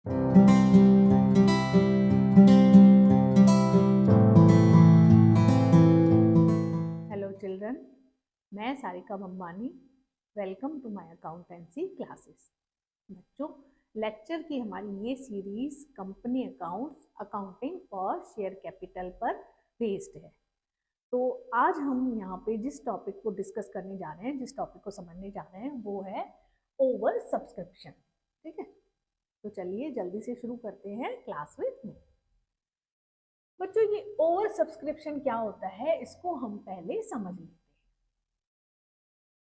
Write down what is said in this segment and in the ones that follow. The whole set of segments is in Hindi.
हेलो चिल्ड्रन, मैं Sarika Bambani. Welcome to my accountancy classes. बच्चों, लेक्चर की हमारी ये series company accounts accounting for share capital पर बेस्ड है। तो आज हम यहाँ पे जिस टॉपिक को डिस्कस करने जा रहे हैं, जिस टॉपिक को समझने जा रहे हैं, वो है ओवर सब्सक्रिप्शन। ठीक है, तो चलिए जल्दी से शुरू करते हैं क्लास विद मी। बच्चों, ये ओवर सब्सक्रिप्शन क्या होता है, इसको हम पहले समझ लेते हैं।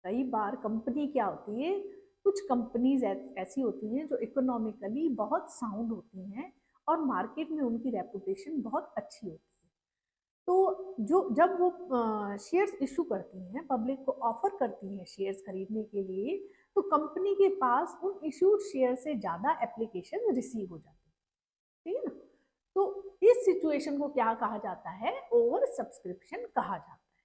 कई बार कंपनी क्या होती है, कुछ कंपनीज ऐसी होती हैं जो इकोनॉमिकली बहुत साउंड होती हैं और मार्केट में उनकी रेपुटेशन बहुत अच्छी होती है। तो जो जब वो शेयर्स इशू करती हैं, पब्लिक को ऑफर करती हैं शेयर्स खरीदने के लिए, तो कंपनी के पास उन इशूड शेयर से ज़्यादा एप्लीकेशन रिसीव हो जाती है। ठीक है ना? तो इस सिचुएशन को क्या कहा जाता है? ओवर सब्सक्रिप्शन कहा जाता है।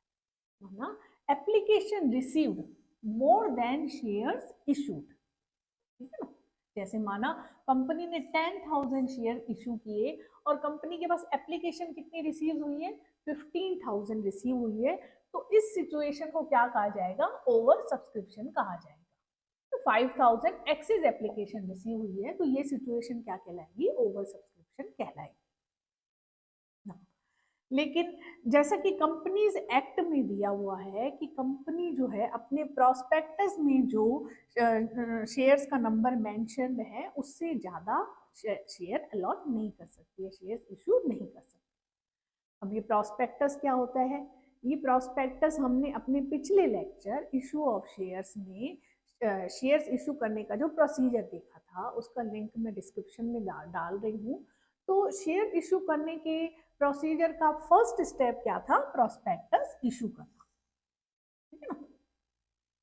माना application received more than shares issued. ठीक है ना? जैसे माना कंपनी ने 10,000 शेयर इशू किए और कंपनी के पास एप्लीकेशन कितनी रिसीव हुई है? 15,000 रिसीव हुई है। तो इस सिचुएशन को क्या कहा जाएगा? ओवर सब्सक्रिप्शन कहा जाएगा। तो 5,000 एक्सेस एप्लीकेशन रिसीव हुई है, तो ये सिचुएशन क्या कहलाएगी? ओवर सब्सक्रिप्शन कहलाएगी। लेकिन जैसा कि कंपनीज एक्ट में दिया हुआ है कि कंपनी जो है अपने प्रोस्पेक्टस में जो शेयर्स का नंबर मेंशन है उससे ज़्यादा शेयर अलॉट नहीं कर सकती है, शेयर इशू नहीं कर सकती। अब ये प्रोस्पेक्टस क्या होता है? ये प्रोस्पेक्टस हमने अपने पिछले लेक्चर इशू ऑफ शेयर्स में शेयर्स इशू करने का जो प्रोसीजर देखा था, उसका लिंक मैं डिस्क्रिप्शन में डाल रही हूँ। तो शेयर इशू करने के प्रोसीजर का फर्स्ट स्टेप क्या था? प्रोस्पेक्टस इशू करना। ठीक है ना?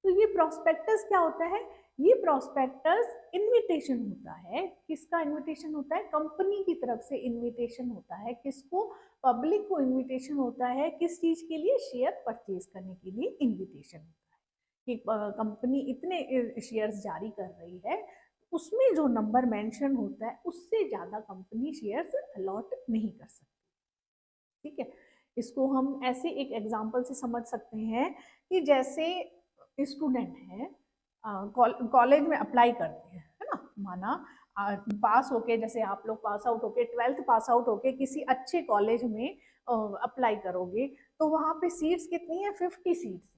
तो ये प्रोस्पेक्टस क्या होता है? ये प्रोस्पेक्टस इनविटेशन होता है। किसका इनविटेशन होता है? कंपनी की तरफ से इनविटेशन होता है। किसको? पब्लिक को इनविटेशन होता है। किस चीज के लिए? शेयर परचेज करने के लिए इनविटेशन होता है कि कंपनी इतने शेयर्स जारी कर रही है, उसमें जो नंबर मेंशन होता है उससे ज्यादा कंपनी शेयर्स अलॉट नहीं कर सकती। ठीक है, इसको हम ऐसे एक एग्जांपल से समझ सकते हैं कि जैसे स्टूडेंट हैं, कॉलेज में अप्लाई करते हैं, है ना? माना पास होके, जैसे आप लोग पास आउट होके, 12th पास आउट होके किसी अच्छे कॉलेज में अप्लाई करोगे, तो वहाँ पे सीट्स कितनी है? 50 सीट्स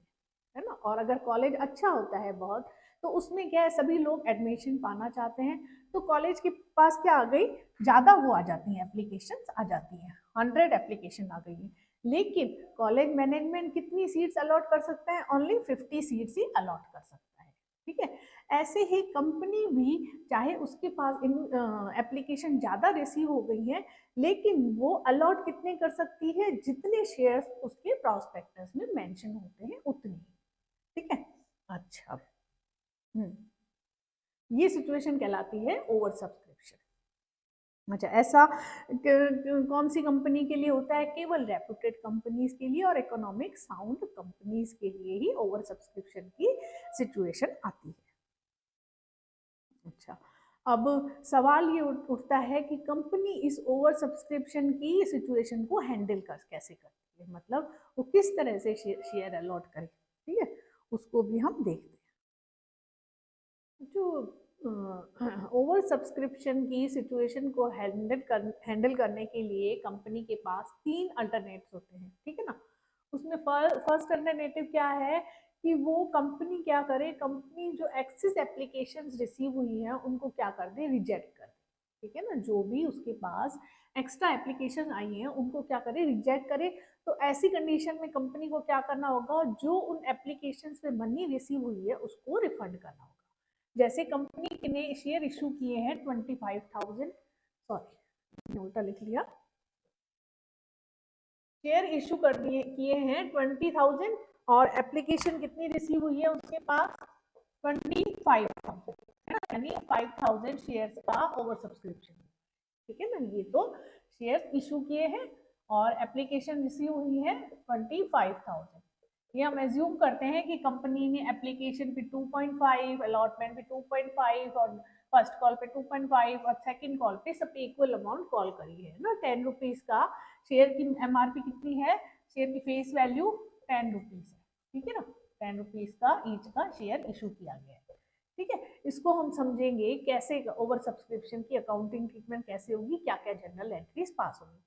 है ना? और अगर कॉलेज अच्छा होता है बहुत, तो उसमें क्या है, सभी लोग एडमिशन पाना चाहते हैं। तो कॉलेज के पास क्या आ गई? ज़्यादा वो आ जाती हैं, एप्लीकेशंस आ जाती हैं, 100 एप्लीकेशन आ गई है। लेकिन कॉलेज मैनेजमेंट कितनी सीट्स अलॉट कर सकता है? ओनली 50 सीट्स ही अलॉट कर सकता है। ठीक है, ऐसे ही कंपनी भी, चाहे उसके पास एप्लीकेशन ज़्यादा रिसीव हो गई है, लेकिन वो अलॉट कितने कर सकती है? जितने शेयर्स उसके प्रॉस्पेक्टस में मेंशन होते हैं उतने। ठीक है, अच्छा। ये सिचुएशन कहलाती है ओवर सब्सक्रिप्शन। अच्छा, ऐसा कौन सी कंपनी के लिए होता है? केवल रेपुटेड कंपनीज के लिए और इकोनॉमिक साउंड कंपनीज के लिए ही ओवर सब्सक्रिप्शन की सिचुएशन आती है। अच्छा, अब सवाल ये उठता है कि कंपनी इस ओवर सब्सक्रिप्शन की सिचुएशन को हैंडल कैसे करती है, मतलब वो किस तरह से शेयर अलॉट करे। ठीक है, उसको भी हम देखते हैं। जो ओवर सब्सक्रिप्शन की सिचुएशन को हैंडल करने के लिए कंपनी के पास 3 अल्टरनेट्स होते हैं। ठीक है ना? उसमें फर्स्ट अल्टरनेटिव क्या है कि वो कंपनी क्या करे, कंपनी जो एक्सेस एप्लीकेशंस रिसीव हुई हैं उनको क्या कर दे? रिजेक्ट कर दे। ठीक है ना? जो भी उसके पास एक्स्ट्रा एप्लीकेशन आई हैं उनको क्या करे? रिजेक्ट करे। तो ऐसी कंडीशन में कंपनी को क्या करना होगा? जो उन एप्लीकेशंस में मनी रिसीव हुई है उसको रिफंड करना होगा। जैसे कंपनी ने शेयर इशू किए हैं 25,000, सॉरी उल्टा लिख लिया, शेयर इशू कर दिए किए हैं 20,000 और एप्लीकेशन कितनी रिसीव हुई है उसके पास? 25,000, है ना? यानी 5,000 शेयर्स का ओवर सब्सक्रिप्शन। ठीक है ना? ये तो शेयर्स इशू किए हैं और एप्लीकेशन रिसीव हुई है 25,000। ये हम एज्यूम करते हैं कि कंपनी ने एप्लीकेशन पे 2.5, अलॉटमेंट पे 2.5 और फर्स्ट कॉल पे 2.5 और सेकंड कॉल पे सब इक्वल अमाउंट कॉल करी है ना। 10 रुपीज का शेयर की MRP कितनी है, शेयर की फेस वैल्यू 10 रुपीज है, ठीक है ना। 10 रुपीज का ईच का शेयर इशू किया गया है, ठीक है। इसको हम समझेंगे कैसे ओवर सब्सक्रिप्शन की अकाउंटिंग ट्रीटमेंट कैसे होगी, क्या क्या जनरल एंट्रीज पास होगी।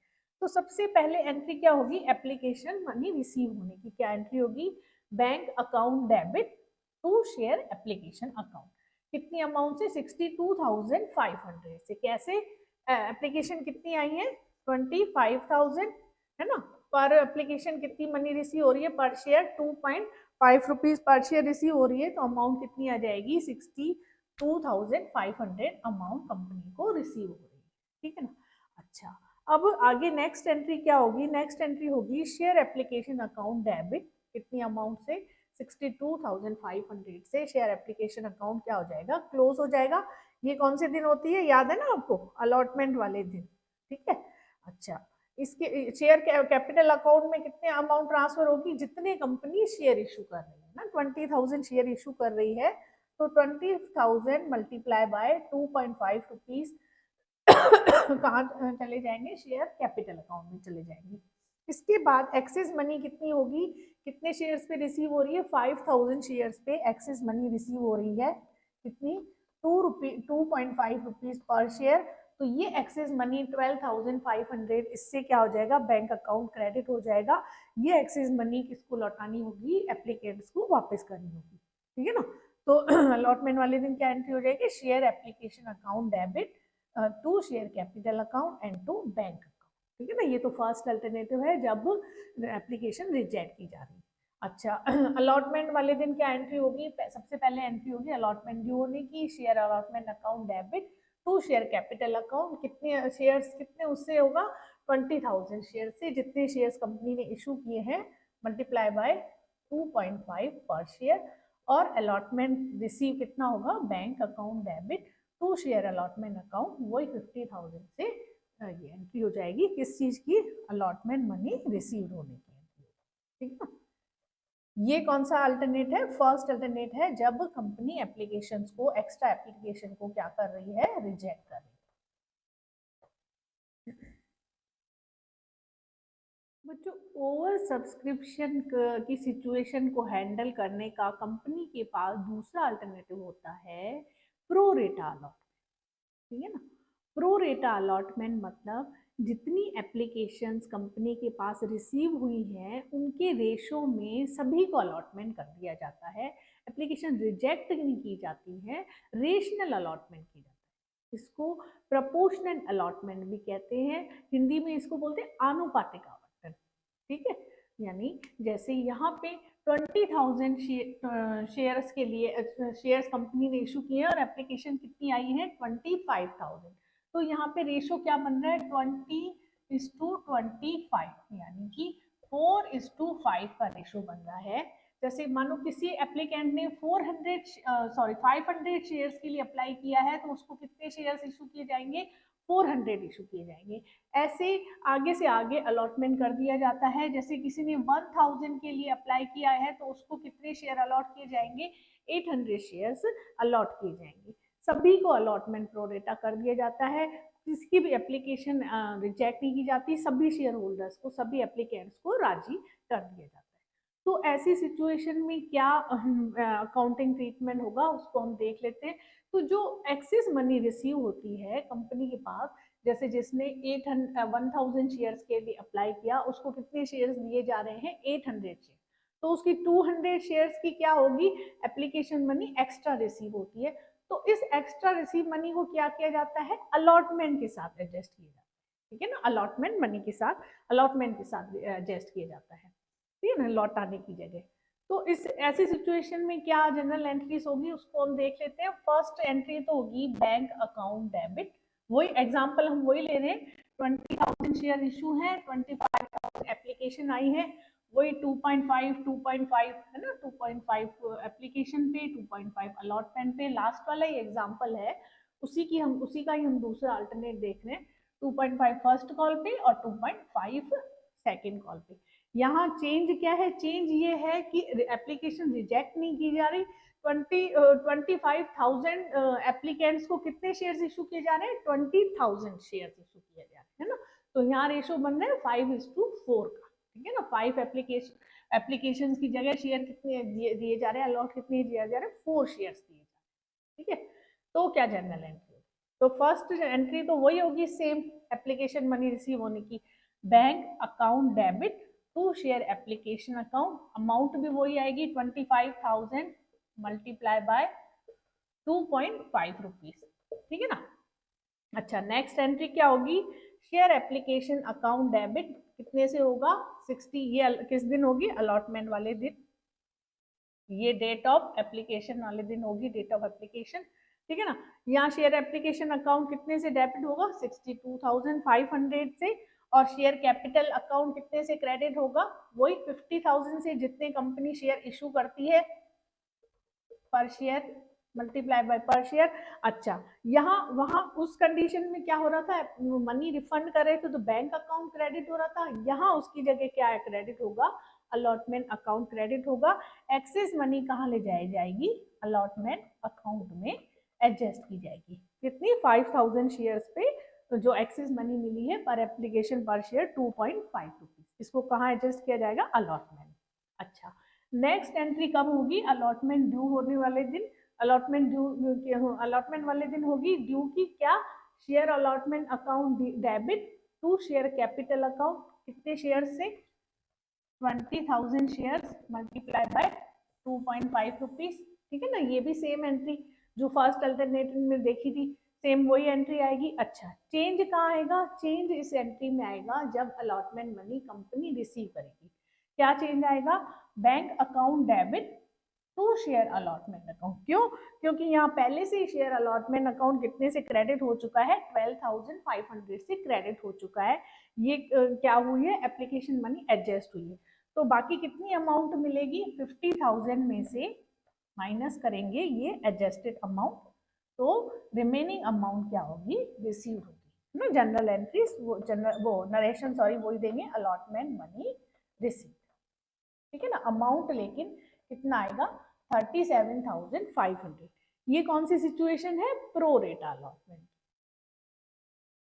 तो सबसे पहले एंट्री क्या होगी, एप्लीकेशन मनी रिसीव होने की क्या एंट्री होगी, bank account debit to share application account. कितनी अमाउंट से, 62,500 से। कैसे, एप्लीकेशन कितनी आई है, 25,000 है ना। पर एप्लीकेशन कितनी मनी रिसीव हो रही है, पर share 2.5 rupees per share receive हो रही है, तो अमाउंट कितनी आ जाएगी, 62,500 अमाउंट कंपनी को रिसीव हो रही है, ठीक है ना। अच्छा, अब आगे नेक्स्ट एंट्री क्या होगी, नेक्स्ट एंट्री होगी शेयर एप्लीकेशन अकाउंट डेबिट। कितनी अमाउंट से, 62,500 से शेयर एप्लीकेशन अकाउंट क्या हो जाएगा, क्लोज हो जाएगा। ये कौन से दिन होती है, याद है ना आपको, अलॉटमेंट वाले दिन, ठीक है। अच्छा, इसके शेयर कैपिटल अकाउंट में कितने अमाउंट ट्रांसफर होगी, जितने कंपनी शेयर इशू कर रही है ना, 20,000 शेयर इशू कर रही है, तो 20,000 मल्टीप्लाई बाय 2.5 रुपीज कहाँ चले जाएंगे, शेयर कैपिटल अकाउंट में चले जाएंगे। इसके बाद एक्सेस मनी कितनी होगी, कितने शेयर्स पे रिसीव हो रही है, 5,000 शेयर्स पे एक्सेस मनी रिसीव हो रही है। कितनी, 2.5 रुपीज पर शेयर। तो ये एक्सेस मनी 12,500 इससे क्या हो जाएगा, बैंक अकाउंट क्रेडिट हो जाएगा। ये एक्सेस मनी किसको लौटानी होगी, एप्लीकेंट्स को वापस करनी होगी, ठीक है ना। तो अलॉटमेंट वाले दिन क्या एंट्री हो जाएगी, share application account debit to share capital account and to bank account, ठीक है ना। ये तो फर्स्ट अल्टरनेटिव है जब एप्लीकेशन रिजेक्ट की जा रही है। अच्छा, अलॉटमेंट वाले दिन क्या एंट्री होगी, सबसे पहले एंट्री होगी अलॉटमेंट ड्यू होने की, share allotment account debit to share capital account. कितने शेयर्स, कितने उससे होगा, 20,000 शेयर से, जितने शेयर्स कंपनी ने इशू किए हैं मल्टीप्लाई बाय 2.5 पर शेयर। और अलॉटमेंट रिसीव कितना होगा, bank account debit to share allotment account, वही 50,000 से ये एंट्री हो जाएगी, किस चीज की, अलॉटमेंट मनी रिसीव होने की एंट्री, ठीक है। ये कौन सा अल्टरनेट है, फर्स्ट अल्टरनेट है, जब कंपनी एप्लीकेशंस को, एक्स्ट्रा एप्लीकेशन को क्या कर रही है, रिजेक्ट कर रही है। बच्चों, ओवर सब्सक्रिप्शन की सिचुएशन को हैंडल करने का कंपनी के पास दूसरा अल्टरनेटिव होता है प्रो रेटा अलॉटमेंट, ठीक है ना। प्रो रेटा अलॉटमेंट मतलब जितनी एप्लीकेशंस कंपनी के पास रिसीव हुई हैं उनके रेशो में सभी को अलॉटमेंट कर दिया जाता है। एप्लीकेशन रिजेक्ट नहीं की जाती है, रेशनल अलॉटमेंट की जाती है। इसको प्रपोर्शनल अलॉटमेंट भी कहते हैं, हिंदी में इसको बोलते हैं आनुपातिक आवंटन, ठीक है। यानी जैसे यहाँ पे 20,000 शेयर्स के लिए शेयर्स कंपनी ने इशू किए और एप्लीकेशन कितनी आई है, 25,000। तो यहाँ पे रेशो क्या बन रहा है, 20:25, यानी कि 4:5 का रेशो बन रहा है। जैसे मानो किसी एप्लीकेंट ने 500 शेयर्स के लिए अप्लाई किया है, तो उसको कितने शेयर्स इशू किए जाएंगे, 400 इशू किए जाएंगे। ऐसे आगे से आगे अलॉटमेंट कर दिया जाता है। जैसे किसी ने 1,000 के लिए अप्लाई किया है, तो उसको कितने शेयर अलॉट किए जाएंगे, 800 शेयर्स अलॉट किए जाएंगे। सभी को अलॉटमेंट प्रो रेटा कर दिया जाता है, किसी भी एप्लीकेशन रिजेक्ट नहीं की जाती, सभी शेयर होल्डर्स को, सभी एप्लीकेंट्स को राजी कर दिया जाता है। तो ऐसी सिचुएशन में क्या अकाउंटिंग ट्रीटमेंट होगा, उसको हम देख लेते हैं। तो जो एक्सेस मनी रिसीव होती है कंपनी के पास, जैसे जिसने 1,000 शेयर्स के लिए अप्लाई किया, उसको कितने शेयर्स दिए जा रहे हैं, 800 शेयर। तो उसकी 200 शेयर्स की क्या होगी, एप्लीकेशन मनी एक्स्ट्रा रिसीव होती है। तो इस एक्स्ट्रा रिसीव मनी को क्या किया जाता है, अलॉटमेंट के साथ एडजस्ट किया जाता है, ठीक है ना। अलॉटमेंट मनी के साथ, अलॉटमेंट के साथ एडजस्ट किया जाता है, ठीक है ना, लौटाने की जगह। तो इस ऐसी सिचुएशन में क्या जनरल एंट्रीज होगी, उसको हम देख लेते हैं। फर्स्ट एंट्री तो होगी बैंक अकाउंट डेबिट, वही एग्जांपल हम वही ले रहे हैं, 20,000 शेयर इशू है, 25,000 एप्लीकेशन आई है, वही 2.5 है ना, 2.5 एप्लीकेशन पे, 2.5 अलॉटमेंट पे, लास्ट वाला ही एग्जांपल है, उसी का ही हम दूसरा अल्टरनेट देख रहे हैं, 2.5 फर्स्ट कॉल पे और 2.5 सेकेंड कॉल पे। यहाँ चेंज क्या है, चेंज ये है कि एप्लीकेशन रिजेक्ट नहीं की जा रही, 25,000 एप्लीकेंट्स को कितने शेयर्स इशू किए जा रहे हैं? 20,000 शेयर्स इशू किए जा रहे हैं ना। तो यहाँ रेशो बन रहा है 5:4 का, ठीक है ना। 5 एप्लीकेशन की जगह शेयर कितने दिए जा रहे हैं, अलॉट कितने दिया जा रहा है? 4 शेयर्स दिए जा रहे हैं, ठीक है। तो क्या जनरल एंट्री? तो फर्स्ट एंट्री तो वही होगी, सेम एप्लीकेशन मनी रिसीव होने की, bank account debit to share application account, amount भी वही आएगी 25,000 मल्टीप्लाई बाय 2.5 रुपीज, ठीक है ना। अच्छा, नेक्स्ट एंट्री क्या होगी? शेयर एप्लीकेशन अकाउंट डेबिट कितने से होगा? 60। ये किस दिन होगी? अलॉटमेंट वाले दिन। ये डेट ऑफ एप्लीकेशन वाले दिन होगी, डेट ऑफ एप्लीकेशन, ठीक है ना। यहाँ शेयर एप्लीकेशन अकाउंट कितने से डेबिट होगा? 62,500 से। और शेयर कैपिटल अकाउंट कितने से क्रेडिट होगा? वही 50,000 से, जितने कंपनी शेयर इशू करती है पर शेयर मल्टीप्लाई बाय पर शेयर। अच्छा, यहाँ वहां उस कंडीशन में क्या हो रहा था? मनी रिफंड कर रहे थे तो बैंक अकाउंट क्रेडिट हो रहा था, यहाँ उसकी जगह क्या है? क्रेडिट होगा, अलॉटमेंट अकाउंट क्रेडिट होगा। एक्सेस मनी कहाँ ले जाई जाएगी? अलॉटमेंट अकाउंट में एडजस्ट की जाएगी। कितनी? 5,000 शेयर्स पे तो जो एक्सेस मनी मिली है पर एप्लीकेशन पर शेयर 2.5 रुपीज, इसको कहाँ एडजस्ट किया जाएगा? अलॉटमेंट। अच्छा, नेक्स्ट एंट्री कब होगी? अलॉटमेंट ड्यू होने वाले दिन। अलॉटमेंट वाले दिन होगी ड्यू की क्या? Share allotment account debit to share capital account, कितने शेयर से? 20,000 शेयर्स मल्टीप्लाई बाय 2.5 रुपीज, ठीक है ना। ये भी सेम एंट्री जो फर्स्ट अल्टरनेटिव में देखी थी, सेम वही एंट्री आएगी। अच्छा, चेंज कहाँ आएगा? चेंज इस एंट्री में आएगा जब अलॉटमेंट मनी कंपनी रिसीव करेगी। क्या चेंज आएगा? Bank account debit to share allotment account. क्यों? क्योंकि यहाँ पहले से ही शेयर अलॉटमेंट अकाउंट कितने से क्रेडिट हो चुका है? 12,500 से क्रेडिट हो चुका है। ये क्या हुई है? एप्लीकेशन मनी एडजस्ट हुई है। तो बाकी कितनी अमाउंट मिलेगी? 50,000 में से माइनस करेंगे ये एडजस्टेड अमाउंट, तो रिमेनिंग अमाउंट क्या होगी? रिसीव होगी ना। जनरल एंट्रीज वो नरेशन वही देंगे, अलॉटमेंट मनी रिसीव, ठीक है ना। अमाउंट लेकिन कितना आएगा? 37,500। ये कौन सी सिचुएशन है? प्रो रेटा अलॉटमेंट।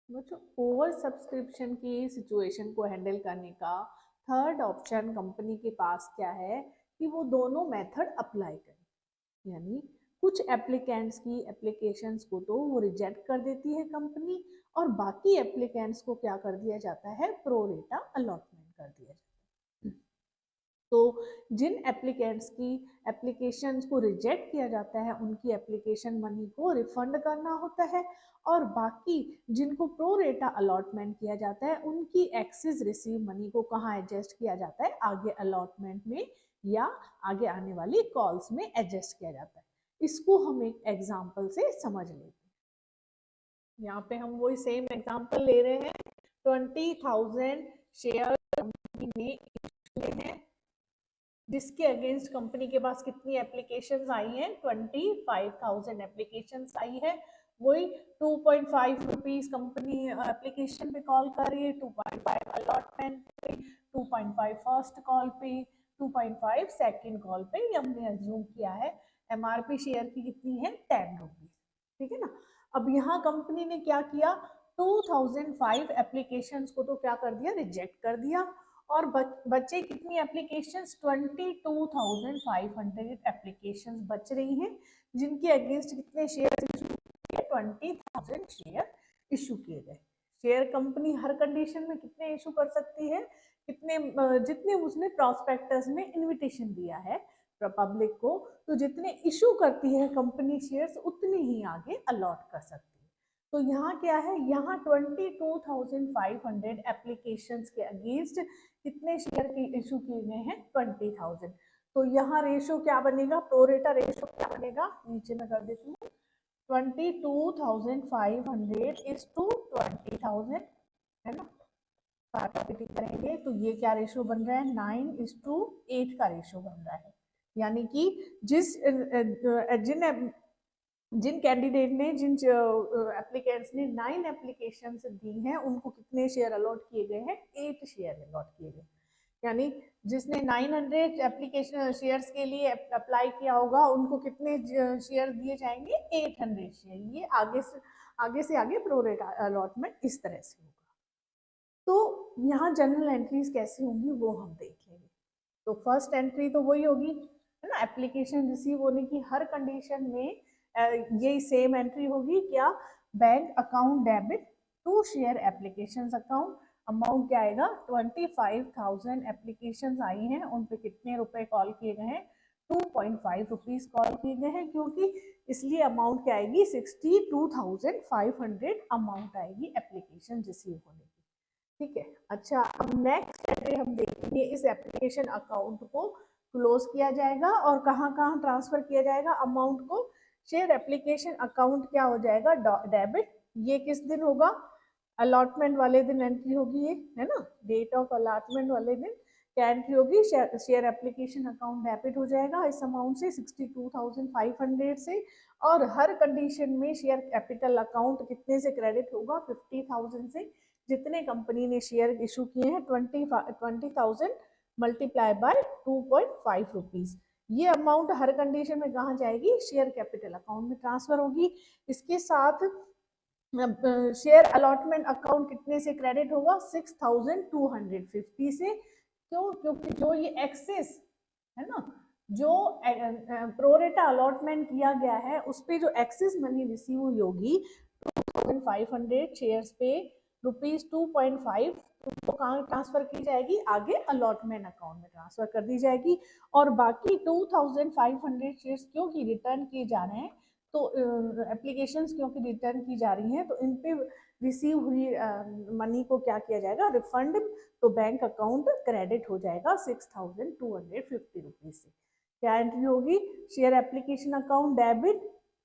बच्चों, ओवर सब्सक्रिप्शन की सिचुएशन को हैंडल करने का थर्ड ऑप्शन कंपनी के पास क्या है कि वो दोनों मेथड अप्लाई करें। यानी कुछ एप्लीकेंट्स की एप्लीकेशंस को तो वो रिजेक्ट कर देती है कंपनी, और बाकी एप्लीकेंट्स को क्या कर दिया जाता है? प्रो रेटा अलॉटमेंट कर दिया जाता है। तो जिन एप्लीकेंट्स की एप्लीकेशंस को रिजेक्ट किया जाता है उनकी एप्लीकेशन मनी को रिफंड करना होता है, और बाकी जिनको प्रो रेटा अलॉटमेंट किया जाता है उनकी एक्सेस रिसीव मनी को कहाँ एडजस्ट किया जाता है? आगे अलॉटमेंट में या आगे आने वाली कॉल्स में एडजस्ट किया जाता है। इसको हम एक एग्जाम्पल से समझ लेते हैं। यहाँ पे हम वही सेम एग्जाम्पल ले रहे हैं। 20,000 शेयर कंपनी ने इशू हैं, जिसके अगेंस्ट कंपनी के पास कितनी एप्लीकेशंस आई हैं? 25,000 एप्लीकेशंस आई है। वही 2.5 रुपीज कंपनी एप्लीकेशन पे कॉल कर रही है, 2.5 अलॉटमेंट पे, 2.5 फर्स्ट कॉल पे, 2.5 सेकेंड कॉल पे। हमने अज्यूम किया है एमआरपी शेयर की कितनी है? 10 रुपीज, ठीक है ना। अब यहाँ कंपनी ने क्या किया? 2005 एप्लीकेशंस को तो क्या कर दिया? रिजेक्ट कर दिया। और बचे कितनी एप्लीकेशंस? 22,500 एप्लीकेशंस बच रही हैं, जिनके अगेंस्ट कितने शेयर इशू किए? 20,000 शेयर इशू किए गए। शेयर कंपनी हर कंडीशन में कितने इशू कर सकती है? कितने? जितने उसने प्रॉस्पेक्टस में इनविटेशन दिया है पब्लिक को, तो जितने इशू करती है कंपनी शेयर्स उतने ही आगे अलॉट कर सकती है। तो यहाँ क्या है? यहाँ 22,500 एप्लीकेशंस के अगेंस्ट कितने शेयर की इशू किए गए हैं? 20,000। तो यहाँ रेशो क्या बनेगा? प्रोरेटा रेशो क्या बनेगा? नीचे में कर देती हूँ, 22,500 इज टू 20,000, है ना। काटापिटी करेंगे तो ये क्या रेशो बन रहा है? 9:8 का रेशो बन रहा है। यानी कि जिन कैंडिडेट ने, जिन एप्लीकेंट्स ने 9 एप्लीकेशन दी हैं, उनको कितने शेयर अलॉट किए गए हैं? 8 शेयर अलॉट किए गए। यानी जिसने 900 एप्लीकेशन शेयर्स के लिए अप्लाई किया होगा उनको कितने शेयर दिए जाएंगे, 800 शेयर। ये आगे से आगे प्रोरेट अलॉटमेंट इस तरह से होगा। तो यहाँ जनरल एंट्रीज कैसे होंगी वो हम देख लेंगे। तो फर्स्ट एंट्री तो वही होगी, है ना, एप्लीकेशन रिसीव होने की हर कंडीशन में यही सेम एंट्री होगी। क्या, bank account debit to share application account. Amount क्या आएगा, 25,000 एप्लीकेशन आई हैं, उन पे कितने रुपए कॉल किए गए हैं, 2.5 रुपीज कॉल किए गए हैं, क्योंकि इसलिए अमाउंट क्या आएगी, 62,500 अमाउंट आएगी एप्लीकेशन रिसीव होने की। ठीक है। अच्छा, अब नेक्स्ट एंट्री हम देखेंगे, इस एप्लीकेशन अकाउंट को क्लोज किया जाएगा और कहाँ कहाँ ट्रांसफर किया जाएगा अमाउंट को। शेयर एप्लीकेशन अकाउंट क्या हो जाएगा, डेबिट। ये किस दिन होगा, अलॉटमेंट वाले दिन एंट्री होगी ये, है ना, डेट ऑफ अलॉटमेंट वाले दिन क्या एंट्री होगी, शेयर एप्लीकेशन अकाउंट डेबिट हो जाएगा इस अमाउंट से, 62,500 से। और हर कंडीशन में शेयर कैपिटल अकाउंट कितने से क्रेडिट होगा, 50,000 से। जितने कंपनी ने शेयर इशू किए हैं, 20,000 मल्टीप्लाई बाय 2.5 रुपीज। ये अमाउंट हर कंडीशन में कहाँ जाएगी, शेयर कैपिटल अकाउंट में ट्रांसफर होगी। इसके साथ शेयर अलॉटमेंट अकाउंट कितने से क्रेडिट होगा, 6,250 से। क्यों, क्योंकि जो ये एक्सेस है ना, जो प्रोरेटा अलॉटमेंट किया गया है उस पे जो एक्सेस मनी रिसीव हुई होगी 2,500 शेयर्स पे ₹2.5, तो कहाँ ट्रांसफर की जाएगी, आगे अलॉटमेंट अकाउंट में ट्रांसफर कर दी जाएगी। और बाकी 2,500 शेयर्स क्योंकि रिटर्न किए जा रहे हैं, तो एप्लीकेशंस क्योंकि रिटर्न की जा रही हैं, तो इन पे रिसीव हुई मनी को क्या किया जाएगा, रिफंड, तो बैंक अकाउंट क्रेडिट हो जाएगा 6,250 रुपीज से। क्या एंट्री होगी, share application account debit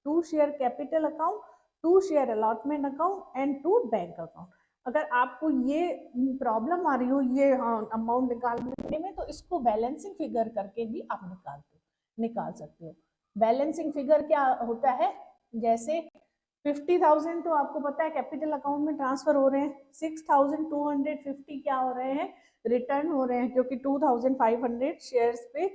to share capital account to share allotment account and to bank account. अगर आपको ये प्रॉब्लम आ रही हो ये अमाउंट निकालने में, तो इसको बैलेंसिंग फिगर करके भी आप निकाल सकते हो। बैलेंसिंग फिगर क्या होता है, जैसे 50,000 तो आपको पता है कैपिटल अकाउंट में ट्रांसफर हो रहे हैं, 6,250 क्या हो रहे हैं, रिटर्न हो रहे हैं, क्योंकि 2,500 शेयर्स पे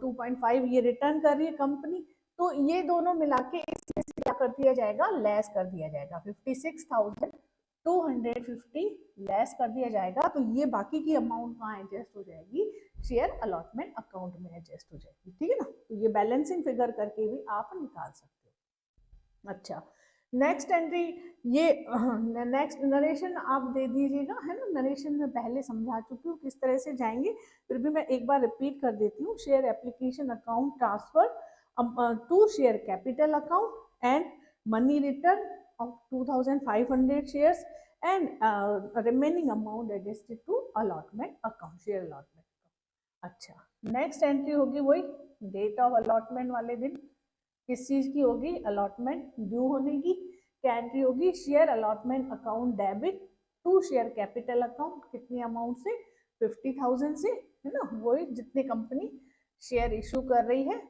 2.5 ये रिटर्न कर रही है कंपनी। तो ये दोनों मिला के इसमें से क्या कर दिया जाएगा, लेस कर दिया जाएगा, 56,250 लेस कर दिया जाएगा। तो ये बाकी की अमाउंट कहाँ एडजस्ट हो जाएगी, शेयर अलॉटमेंट अकाउंट में एडजस्ट हो जाएगी। ठीक है ना, तो ये बैलेंसिंग फिगर करके भी आप निकाल सकते हो। अच्छा, नेक्स्ट एंट्री, ये नेक्स्ट नरेशन आप दे दीजिएगा, है ना, नरेशन में पहले समझा चुकी हूँ किस तरह से जाएंगे, फिर भी मैं एक बार रिपीट कर देती हूँ। Share application account transfer to share capital account and money return of 2,500 shares and remaining amount adjusted to allotment account, share allotment। अच्छा, नेक्स्ट एंट्री होगी वही डेट ऑफ अलॉटमेंट वाले दिन, किस चीज की होगी, अलॉटमेंट ड्यू होने की। क्या एंट्री होगी, share allotment account debit to share capital account, कितनी अमाउंट से, 50,000 से, है ना, वही जितने कंपनी शेयर इशू कर रही है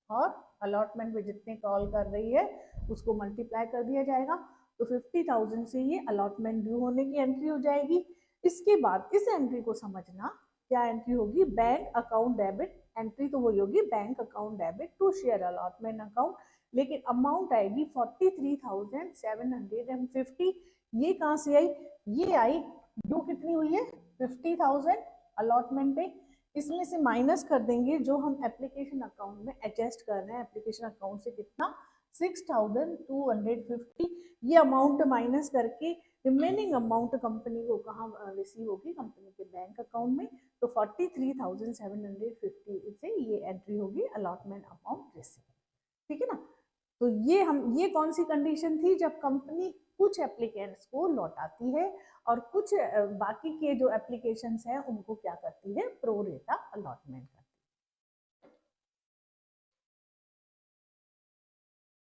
और अलॉटमेंट में जितने कॉल कर रही है उसको मल्टीप्लाई कर दिया जाएगा। तो 50,000 से ये अलॉटमेंट ड्यू होने की एंट्री हो जाएगी। इसके बाद इस एंट्री को समझना, क्या एंट्री होगी, बैंक अकाउंट डेबिट। एंट्री तो वही होगी, bank account debit to share allotment account, लेकिन अमाउंट आएगी 43,750। ये कहाँ से आई, ये आई ड्यू कितनी हुई है, 50,000 अलॉटमेंट पे, इसमें से माइनस कर देंगे जो हम एप्लीकेशन अकाउंट में एडजस्ट कर रहे हैं, एप्लीकेशन अकाउंट से कितना, 6,250। ये अमाउंट माइनस करके रिमेनिंग अमाउंट कंपनी को कहाँ रिसीव होगी, कंपनी के बैंक अकाउंट में। तो 43,750 से ये एंट्री होगी अलॉटमेंट अमाउंट रिसीव। ठीक है ना, तो ये कौन सी कंडीशन थी, जब कंपनी कुछ एप्लीकेंट्स को लौटाती है और कुछ बाकी के जो एप्लीकेशंस हैं उनको क्या करती है, प्रो रेटा अलॉटमेंट करती है।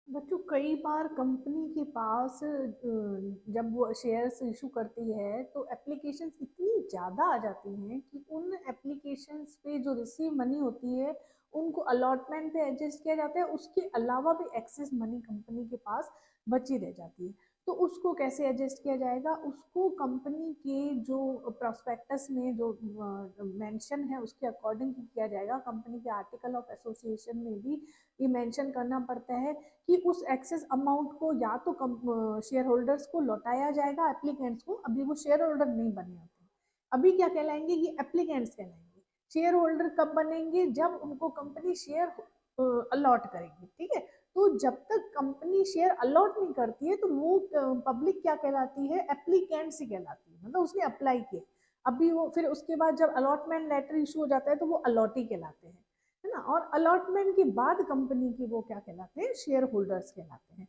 बच्चों, कई बार कंपनी के पास जब वो शेयर्स इशू करती है तो एप्लीकेशंस इतनी ज़्यादा आ जाती हैं कि उन एप्लीकेशंस पे जो रिसीव मनी होती है उनको अलॉटमेंट पे एडजस्ट किया जाता है, उसके अलावा भी एक्सेस मनी कंपनी के पास बची रह जाती है। तो तो उसको कैसे एडजस्ट किया जाएगा, उसको कंपनी के जो प्रोस्पेक्टस में जो मेंशन है उसके अकॉर्डिंग किया जाएगा। कंपनी के आर्टिकल ऑफ एसोसिएशन में भी ये मेंशन करना पड़ता है कि उस एक्सेस अमाउंट को या तो शेयर होल्डर्स को लौटाया जाएगा, एप्लीकेंट्स को। अभी वो शेयर होल्डर नहीं बने होते, अभी क्या कहलाएंगे, ये एप्लीकेंट्स कहलाएंगे। शेयर होल्डर कब बनेंगे, जब उनको कंपनी शेयर अलॉट करेगी, ठीक है। तो जब तक कंपनी शेयर अलॉट नहीं करती है तो वो पब्लिक क्या कहलाती है, एप्लीकेंट सी कहलाती है, मतलब उसने अप्लाई किया। अभी वो फिर उसके बाद जब अलॉटमेंट लेटर इशू हो जाता है तो वो अलॉटी कहलाते हैं, है ना। और अलॉटमेंट के बाद कंपनी की वो क्या कहलाते हैं, शेयर होल्डर्स कहलाते हैं।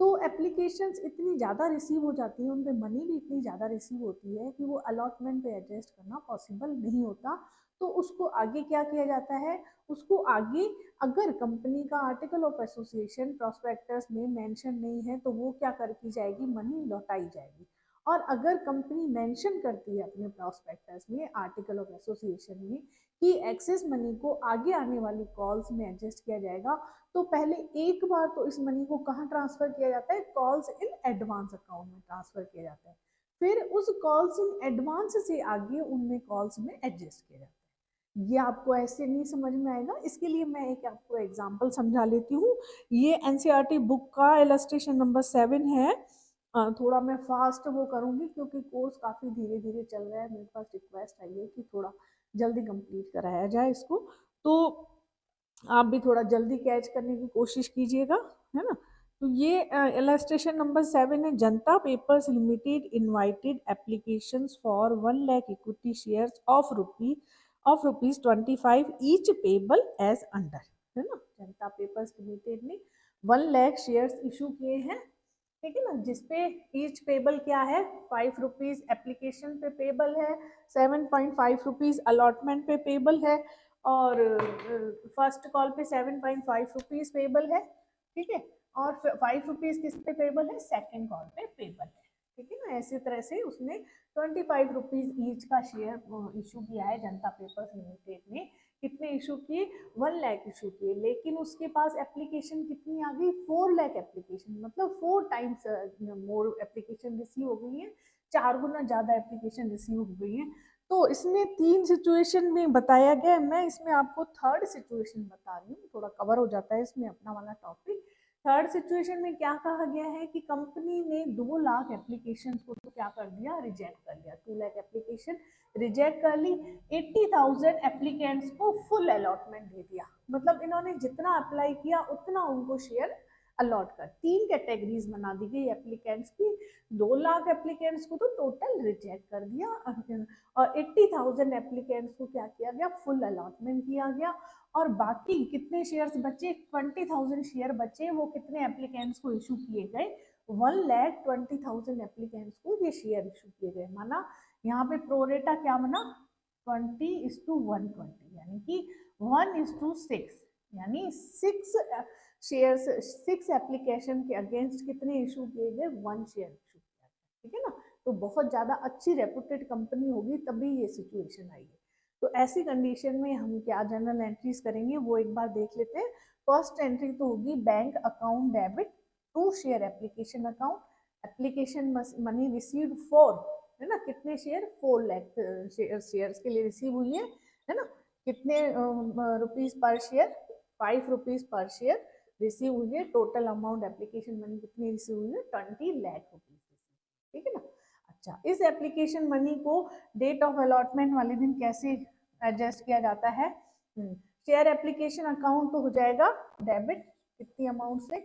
तो एप्लीकेशंस इतनी ज़्यादा रिसीव हो जाती है, उन पे मनी भी इतनी ज़्यादा रिसीव होती है कि वो अलॉटमेंट पे एडजस्ट करना पॉसिबल नहीं होता। तो उसको आगे क्या किया जाता है, उसको आगे अगर कंपनी का आर्टिकल ऑफ एसोसिएशन प्रोस्पेक्टस में मेंशन नहीं है तो वो क्या कर की जाएगी, मनी लौटाई जाएगी। और अगर कंपनी मेंशन करती है अपने प्रोस्पेक्टस में, आर्टिकल ऑफ एसोसिएशन में, कि एक्सेस मनी को आगे आने वाली कॉल्स में एडजस्ट किया जाएगा, तो पहले एक बार तो इस मनी को कहाँ ट्रांसफर किया जाता है, कॉल्स इन एडवांस अकाउंट में ट्रांसफर किया जाता है। फिर उस कॉल्स इन एडवांस से आगे उनमें कॉल्स में एडजस्ट किया जाता है। ये आपको ऐसे नहीं समझ में आएगा, इसके लिए मैं एक आपको एग्जांपल समझा लेती हूँ। ये एनसीईआरटी बुक का इलस्ट्रेशन नंबर 7 है। थोड़ा मैं फास्ट वो करूँगी क्योंकि कोर्स काफ़ी धीरे धीरे चल रहा है। मेरे पास रिक्वेस्ट आई है कि थोड़ा जल्दी कंप्लीट कराया जाए इसको, तो आप भी थोड़ा जल्दी कैच करने की कोशिश कीजिएगा, है ना। तो ये इलस्ट्रेशन नंबर 7 है। Janata papers limited invited applications for 1 lakh equity shares of rupees 25 each payable as under, है ना। जनता पेपर्स लिमिटेड ने 1 लाख शेयर्स इशू किए हैं, ठीक है ना, जिसपे ईच पेबल क्या है, 5 रुपीज एप्लीकेशन पे पेबल है, 7.5 रुपीज अलॉटमेंट पे पेबल है, और फर्स्ट कॉल पे 7.5 रुपीज पेबल है, ठीक है। और 5 रुपीज किस पे पेबल है, सेकेंड कॉल पे पेबल है, ठीक है ना। ऐसी तरह से उसने 25 रुपीज ईच का शेयर इशू किया है जनता पेपर्स लिमिटेड ने। कितने इशू किए, 1 लाख इशू किए, लेकिन उसके पास एप्लीकेशन कितनी आ गई, 4 लाख एप्लीकेशन, मतलब 4 टाइम्स मोर एप्लीकेशन रिसीव हो गई है, 4 गुना ज़्यादा एप्लीकेशन रिसीव हो गई है। तो इसमें 3 सिचुएशन में बताया गया है, मैं इसमें आपको थर्ड सिचुएशन बता रही हूँ, थोड़ा कवर हो जाता है इसमें अपना वाला टॉपिक। थर्ड सिचुएशन में क्या कहा गया है कि कंपनी ने 2 लाख एप्लीकेशन को तो क्या कर दिया, रिजेक्ट कर दिया, 2 लाख एप्लीकेशन रिजेक्ट कर ली। 80,000 एप्लीकेंट्स को फुल अलॉटमेंट दे दिया, मतलब इन्होंने जितना अप्लाई किया उतना उनको शेयर अलॉट कर। 3 कैटेगरीज बना दी गई एप्लीकेंट्स की, 2 लाख एप्लीकेंट्स को तो टोटल रिजेक्ट कर दिया, और 80,000 एप्लीकेंट्स को क्या किया गया, फुल अलॉटमेंट किया गया। और बाकी कितने शेयर्स बचे, 20,000 शेयर बचे, वो कितने एप्लीकेंट्स को इशू किए गए, 1,20,000 एप्लीकेंट्स को ये शेयर इशू किए गए। माना यहाँ पे प्रोरेटा क्या बना, 20:120, यानी कि 1:6, यानी 6 एप्लीकेशन के अगेंस्ट कितने इशू किए गए, 1 शेयर इशू किया गया, ठीक है ना। तो बहुत ज्यादा अच्छी रेपुटेड कंपनी होगी तभी ये सिचुएशन आई है। तो ऐसी कंडीशन में हम क्या जनरल एंट्रीज करेंगे वो एक बार देख लेते हैं। फर्स्ट एंट्री तो होगी bank account debit to share application account, application money received for, है ना, कितने शेयर, 4 लाख शेयर्स के लिए रिसीव हुई है ना। कितने rupees per share, 5 rupees per share receive हुई है। टोटल अमाउंट एप्लीकेशन मनी कितनी रिसीव हुई है, 20 लाख रुपीज, ठीक है ना। अच्छा, इस एप्लीकेशन मनी को डेट ऑफ अलॉटमेंट वाले दिन कैसे एडजस्ट किया जाता है, शेयर एप्लीकेशन अकाउंट तो हो जाएगा डेबिट, कितनी अमाउंट से,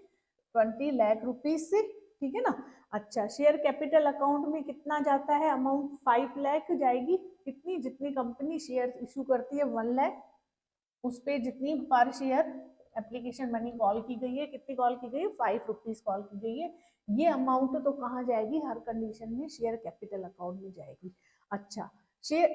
20 लाख रुपीज से, ठीक है ना। अच्छा, शेयर कैपिटल अकाउंट में कितना जाता है अमाउंट, 5 लाख जाएगी, कितनी, जितनी कंपनी शेयर इशू करती है 1 लाख, उस पर जितनी पर शेयर एप्लीकेशन मनी कॉल की गई है, कितनी कॉल की गई है, 5 रुपीज कॉल की गई है। ये अमाउंट तो कहाँ जाएगी, हर कंडीशन में शेयर कैपिटल अकाउंट में जाएगी। अच्छा,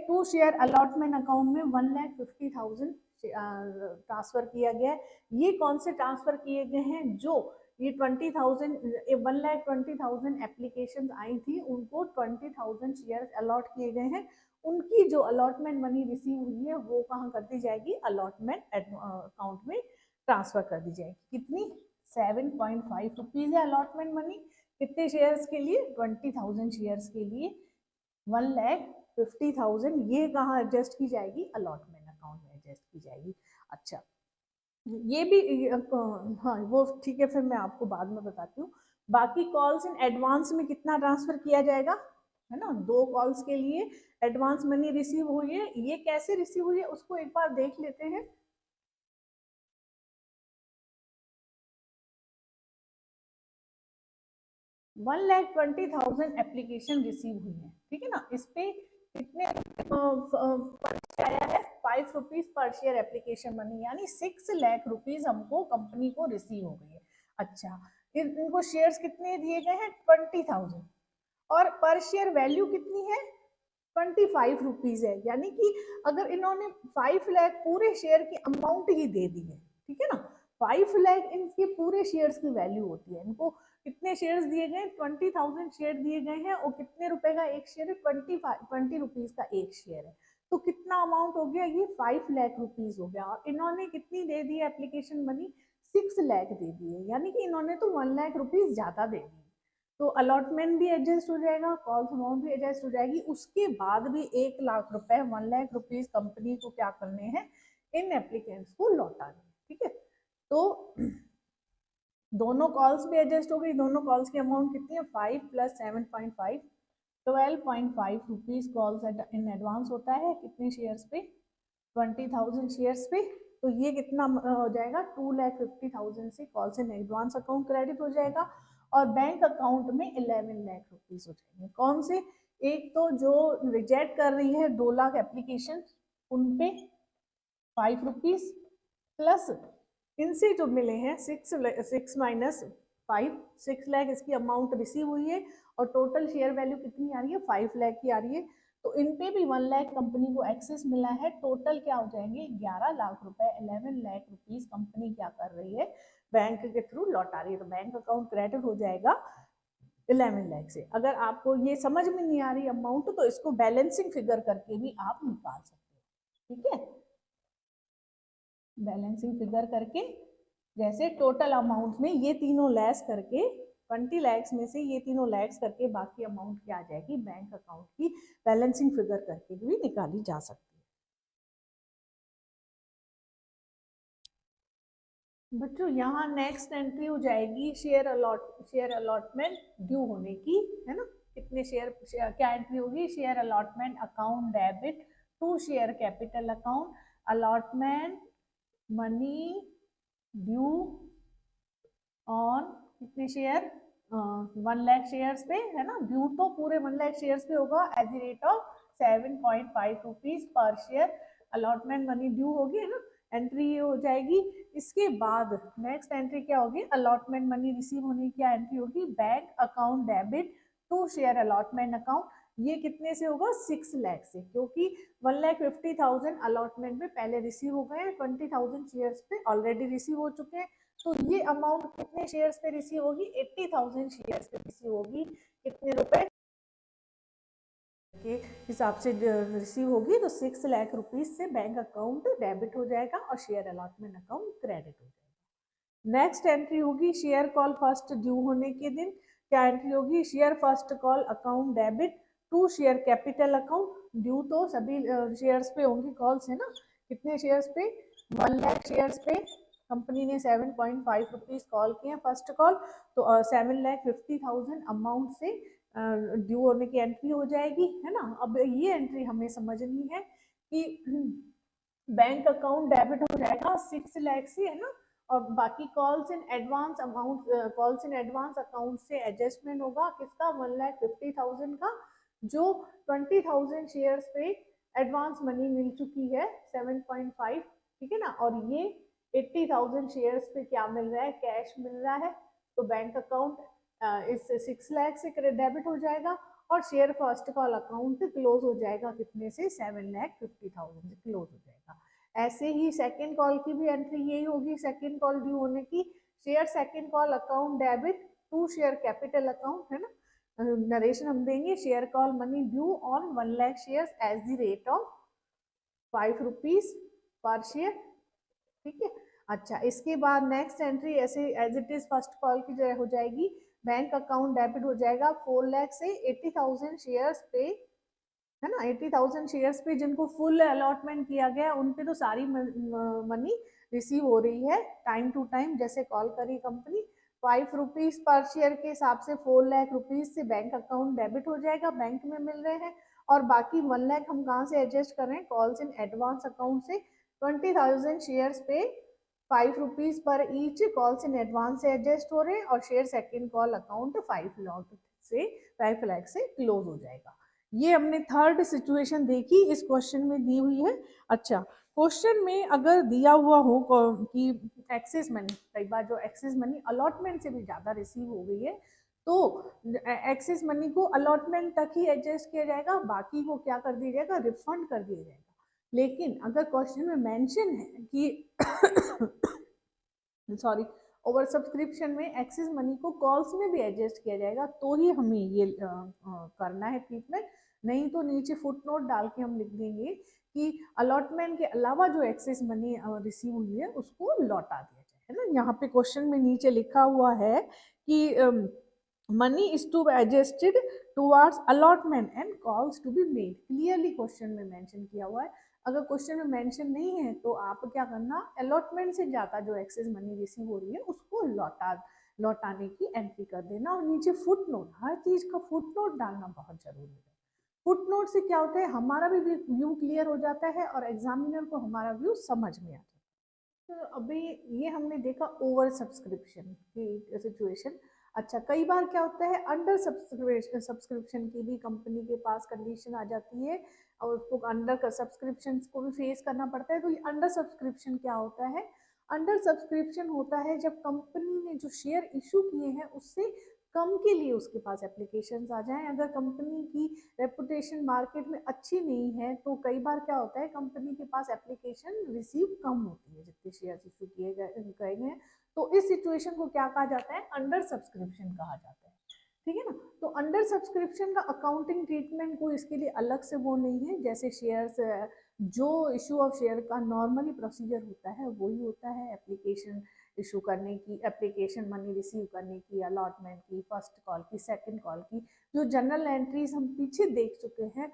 टू शेयर अलॉटमेंट अकाउंट में 1,50,000 ट्रांसफर किया गया है। ये कौन से ट्रांसफर किए गए हैं, जो ये 1,20,000 एप्लीकेशन आई थी, उनको 20,000 शेयर अलॉट किए गए हैं। उनकी जो अलॉटमेंट मनी रिसीव हुई है वो कहाँ कर दी जाएगी, अलॉटमेंट अकाउंट में ट्रांसफर कर दी जाएगी। कितनी, 7.5 रुपीज है अलॉटमेंट मनी, कितने शेयर्स के लिए? 20,000 शेयर्स के लिए 1,50,000। ये कहाँ एडजस्ट की जाएगी? अलॉटमेंट अकाउंट में एडजस्ट की जाएगी। अच्छा, ये भी हाँ वो ठीक है, फिर मैं आपको बाद में बताती हूँ। बाकी कॉल्स इन एडवांस में कितना ट्रांसफर किया जाएगा, है ना? 2 कॉल्स के लिए एडवांस मनी रिसीव हुई है। ये कैसे रिसीव हुई है उसको एक बार देख लेते हैं। 1,20,000 एप्लीकेशन रिसीव हुई है, ठीक है ना? इस पे कितने आया है? 5 rupees per share application money, यानी 6 लाख रुपीज हमको कंपनी को रिसीव हो गई है। अच्छा, इनको शेयर्स कितने दिए गए हैं? 20,000, और पर शेयर वैल्यू कितनी है? 25 रुपीज है। यानी कि अगर इन्होंने 5 लाख पूरे शेयर की अमाउंट ही दे दी है, ठीक है ना, 5 लाख इनके पूरे शेयर्स की वैल्यू होती है। इनको कितने शेयर्स दिए गए? 20,000 शेयर दिए गए हैं, और कितने रुपए का एक शेयर है? 20 रुपीज का एक शेयर है। तो कितना अमाउंट हो गया? ये 5 लाख रुपीज हो गया। और इन्होंने कितनी दे दी एप्लीकेशन मनी? 6 लाख दे दी है, यानी कि इन्होंने तो 1 लाख रुपीज ज्यादा दे दी। तो अलॉटमेंट भी एडजस्ट हो जाएगा, कॉल्स अमाउंट भी एडजस्ट हो जाएगी। उसके बाद भी 1 लाख रुपए, 1 लाख रुपीज कंपनी को क्या करने हैं? इन एप्लीकेंट्स को लौटाने, ठीक है? तो दोनों कॉल्स भी एडजस्ट हो गई। दोनों कॉल्स की अमाउंट कितनी है? 5 + 7.5, 12.5 रुपीज कॉल्स इन एडवांस होता है। कितने शेयर्स पे? 20,000 शेयर्स पे। तो ये कितना हो जाएगा? 2,50,000 से calls in advance account credit हो जाएगा, और बैंक अकाउंट में 11 लाख रुपीज हो जाएंगे। कौन से? एक तो जो रिजेक्ट कर रही है 2 लाख एप्लीकेशन, उन पे 5 रुपीज, प्लस इनसे जो मिले हैं 6 -5, 6 लाख इसकी अमाउंट रिसीव हुई है, और टोटल शेयर वैल्यू कितनी आ रही है? 5 लाख की आ रही है। तो इन पे भी 1 लाख कंपनी को एक्सेस मिला है। टोटल क्या हो जाएंगे? 11 लाख रुपए, 11 लाख रुपीज कंपनी क्या कर रही है? बैंक के थ्रू लौटा रही है। तो बैंक अकाउंट क्रेडिट हो जाएगा 11 लाख से। अगर आपको ये समझ में नहीं आ रही अमाउंट, तो इसको बैलेंसिंग फिगर करके भी आप निकाल सकते हो, ठीक है? बैलेंसिंग फिगर करके, जैसे टोटल अमाउंट में ये तीनों लेस करके, 20 लैक्स में से ये तीनों लैक्स करके बाकी अमाउंट क्या आ जाएगी? बैंक अकाउंट की बैलेंसिंग फिगर करके भी निकाली जा सकती है। बच्चों यहाँ नेक्स्ट एंट्री हो जाएगी शेयर अलॉटमेंट ड्यू होने की, है ना? कितने शेयर क्या एंट्री होगी? Share allotment account debit to share capital account, allotment money due on कितने शेयर? 1 लाख शेयर्स पे, है ना? ड्यू तो पूरे 1 लाख शेयर्स पे होगा eight the rate of 7.5 rupees per share. Allotment money due होगी, है ना? एंट्री ये हो जाएगी। इसके बाद नेक्स्ट एंट्री क्या होगी? अलॉटमेंट मनी रिसीव होने की क्या एंट्री होगी? Bank account debit to share allotment account. ये कितने से होगा? 6 लाख से, क्योंकि 1,50,000 अलॉटमेंट में पहले रिसीव हो गए हैं, 20,000 शेयर्स पे ऑलरेडी रिसीव हो चुके हैं। तो ये अमाउंट कितने शेयर्स पे रिसीव होगी? 80,000 शेयर्स पे रिसीव होगी। कितने रुपए के हिसाब से रिसीव होगी? तो 6 लाख रुपीज से बैंक अकाउंट डेबिट हो जाएगा, और शेयर अलॉटमेंट अकाउंट क्रेडिट हो जाएगा। नेक्स्ट एंट्री होगी शेयर कॉल फर्स्ट ड्यू होने के दिन। क्या एंट्री होगी? Share first call account debit to share capital account. Due तो सभी शेयर्स पे होंगी कॉल्स, है ना? कितने शेयर्स पे? 1 लाख शेयर्स पे कंपनी ने 7.5 रुपीज कॉल किए हैं फर्स्ट कॉल। तो 7,50,000 अमाउंट से ड्यू होने की एंट्री हो जाएगी, है ना? अब ये एंट्री हमें समझनी है कि बैंक अकाउंट डेबिट हो जाएगा 6 लाख से, है ना? और बाकी calls in advance amount, calls in advance account से एडजस्टमेंट होगा किसका? 1,50,000 का, जो 20,000 शेयर्स पे एडवांस मनी मिल चुकी है 7.5, ठीक है ना? और ये 80,000 शेयर्स पे क्या मिल रहा है? कैश मिल रहा है। तो बैंक अकाउंट इस 6 लाख से डेबिट हो जाएगा, और share first call account close हो जाएगा कितने से? 7,50,000 से क्लोज हो जाएगा। ऐसे ही सेकेंड कॉल की भी एंट्री यही होगी, सेकेंड कॉल ड्यू होने की। Share second call account debit to share capital account, है ना? नरेशन हम देंगे, share call money due on 1 lakh share at the rate of 5 rupees per share, ठीक है? अच्छा, इसके बाद नेक्स्ट एंट्री ऐसे as it is first call की जो हो जाएगी, बैंक अकाउंट डेबिट हो जाएगा 4 लाख से 80,000 शेयर्स पे, है ना, 80,000 शेयर्स पे जिनको फुल अलॉटमेंट किया गया उन पे तो सारी मनी रिसीव हो रही है टाइम टू टाइम, जैसे कॉल करी कंपनी 5 रुपीज पर शेयर के हिसाब से 4 लाख रुपीज से बैंक अकाउंट डेबिट हो जाएगा, बैंक में मिल रहे हैं। और बाकी 1 लाख हम कहाँ से एडजस्ट कर रहे हैं, कॉल्स इन एडवांस अकाउंट से 20,000 शेयर्स पे 5 रुपीज पर ईच कॉल्स इन एडवांस से एडजस्ट हो रहे हैं, और share second call account 5 lakh से क्लोज हो जाएगा। ये हमने थर्ड सिचुएशन देखी, इस क्वेश्चन में दी हुई है। अच्छा, क्वेश्चन में अगर दिया हुआ हो कि एक्सेस मनी, कई बार जो एक्सेस मनी अलॉटमेंट से भी ज़्यादा रिसीव हो गई है तो एक्सेस मनी को अलॉटमेंट तक ही एडजस्ट किया जाएगा, बाकी को क्या कर दिया जाएगा, रिफंड कर दिया जाएगा। लेकिन अगर क्वेश्चन में मेंशन है कि सॉरी ओवर सब्सक्रिप्शन में एक्सेस मनी को कॉल्स में भी एडजस्ट किया जाएगा तो ही हमें ये करना है ट्रीटमेंट, नहीं तो नीचे फुट नोट डाल के हम लिख देंगे कि अलॉटमेंट के अलावा जो एक्सेस मनी रिसीव हुई है उसको लौटा दिया जाए, है ना। यहाँ पे क्वेश्चन में नीचे लिखा हुआ है कि money is to adjusted towards allotment and calls to be made, clearly question में मेंशन किया हुआ है। अगर क्वेश्चन में मेंशन नहीं है तो आप क्या करना, अलॉटमेंट से ज़्यादा जो एक्सेस मनी रिसीव हो रही है उसको लौटाने की एंट्री कर देना, और नीचे फुट नोट, हर चीज़ का फुट नोट डालना बहुत जरूरी है। फुट नोट से क्या होता है, हमारा भी व्यू क्लियर हो जाता है और एग्जामिनर को हमारा व्यू समझ में आता है। तो अभी ये हमने देखा ओवर सब्सक्रिप्शन की सिचुएशन। अच्छा, कई बार क्या होता है अंडर सब्सक्रिप्शन की भी कंपनी के पास कंडीशन आ जाती है और उसको अंडर सब्सक्रिप्शन को भी फेस करना पड़ता है। तो ये अंडर सब्सक्रिप्शन क्या होता है, अंडर सब्सक्रिप्शन होता है जब कंपनी ने जो शेयर इशू किए हैं उससे कम के लिए उसके पास एप्लीकेशन आ जाएं। अगर कंपनी की रेपुटेशन मार्केट में अच्छी नहीं है तो कई बार क्या होता है, कंपनी के पास एप्लीकेशन रिसीव कम होती है जितने शेयर इशू किए गए हैं, तो इस सिचुएशन को क्या कहा जाता है, अंडर सब्सक्रिप्शन कहा जाता है। ठीक है ना। तो अंडर सब्सक्रिप्शन का अकाउंटिंग ट्रीटमेंट को इसके लिए अलग से वो नहीं है, जैसे शेयर्स जो इशू ऑफ शेयर का नॉर्मली प्रोसीजर होता है वही होता है, एप्लीकेशन इशू करने की, एप्लीकेशन मनी रिसीव करने की, अलॉटमेंट की, फर्स्ट कॉल की, सेकंड कॉल की, जो जनरल एंट्रीज हम पीछे देख चुके हैं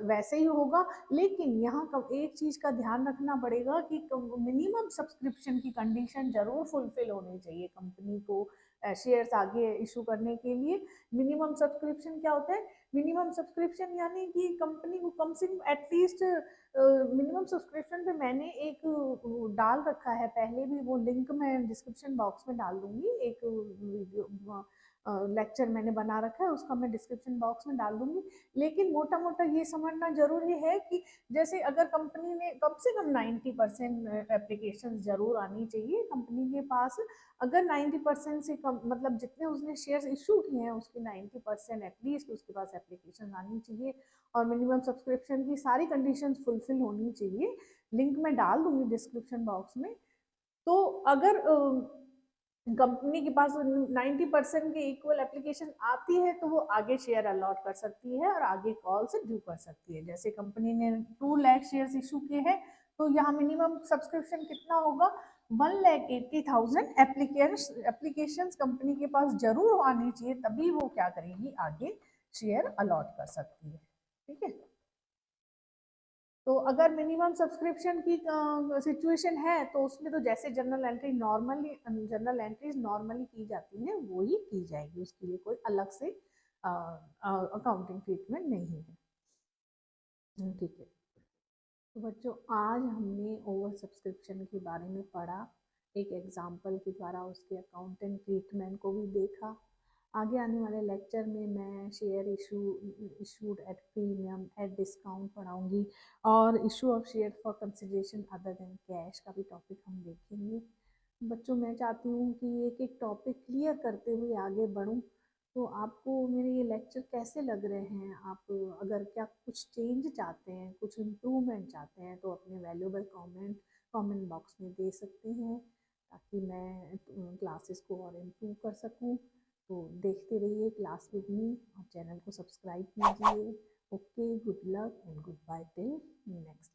वैसे ही होगा। लेकिन यहाँ एक चीज का ध्यान रखना पड़ेगा कि मिनिमम सब्सक्रिप्शन की कंडीशन जरूर फुलफिल होनी चाहिए कंपनी को शेयर्स आगे इशू करने के लिए। मिनिमम सब्सक्रिप्शन क्या होता है, मिनिमम सब्सक्रिप्शन यानी कि कंपनी को कम से कम एटलीस्ट मिनिमम सब्सक्रिप्शन पे मैंने एक डाल रखा है पहले भी, वो लिंक मैं डिस्क्रिप्शन बॉक्स में डाल दूंगी, एक वीडियो लेक्चर मैंने बना रखा है उसका मैं डिस्क्रिप्शन बॉक्स में डाल दूंगी। लेकिन मोटा मोटा ये समझना जरूरी है कि जैसे अगर कंपनी ने कम से कम 90% एप्लीकेशन जरूर आनी चाहिए कंपनी के पास। अगर 90% से कम, मतलब जितने उसने शेयर्स इशू किए हैं उसके 90% एटलीस्ट उसके पास एप्लीकेशन आनी चाहिए, और मिनिमम सब्सक्रिप्शन की सारी कंडीशंस फुलफिल होनी चाहिए। लिंक मैं डाल दूंगी डिस्क्रिप्शन बॉक्स में। तो अगर कंपनी के पास 90% के इक्वल एप्लीकेशन आती है तो वो आगे शेयर अलॉट कर सकती है और आगे कॉल से ड्यू कर सकती है। जैसे कंपनी ने 2 लाख शेयर्स इशू किए हैं तो यहाँ मिनिमम सब्सक्रिप्शन कितना होगा, 1,80,000 एप्लीकेशन कंपनी के पास जरूर आनी चाहिए, तभी वो क्या करेगी, आगे शेयर अलॉट कर सकती है। ठीक है। तो अगर मिनिमम सब्सक्रिप्शन की सिचुएशन है तो उसमें तो जैसे जनरल एंट्रीज नॉर्मली की जाती हैं वो ही की जाएगी, उसके लिए कोई अलग से अकाउंटिंग ट्रीटमेंट नहीं है। ठीक है। तो बच्चों आज हमने ओवर सब्सक्रिप्शन के बारे में पढ़ा, एक एग्जाम्पल के द्वारा उसके अकाउंटिंग ट्रीटमेंट को भी देखा। आगे आने वाले लेक्चर में मैं share issued at premium at discount पढ़ाऊंगी और issue of share for consideration other than cash का भी टॉपिक हम देखेंगे। बच्चों मैं चाहती हूँ कि एक एक टॉपिक क्लियर करते हुए आगे बढ़ूँ। तो आपको मेरे ये लेक्चर कैसे लग रहे हैं, आप अगर क्या कुछ चेंज चाहते हैं, कुछ इम्प्रूवमेंट चाहते हैं तो अपने वैल्यूएबल कमेंट बॉक्स में दे सकते हैं ताकि मैं क्लासेस को और इम्प्रूव कर सकूं। तो देखते रहिए क्लास विद मी और चैनल को सब्सक्राइब कीजिए। Okay, good luck and good bye till next.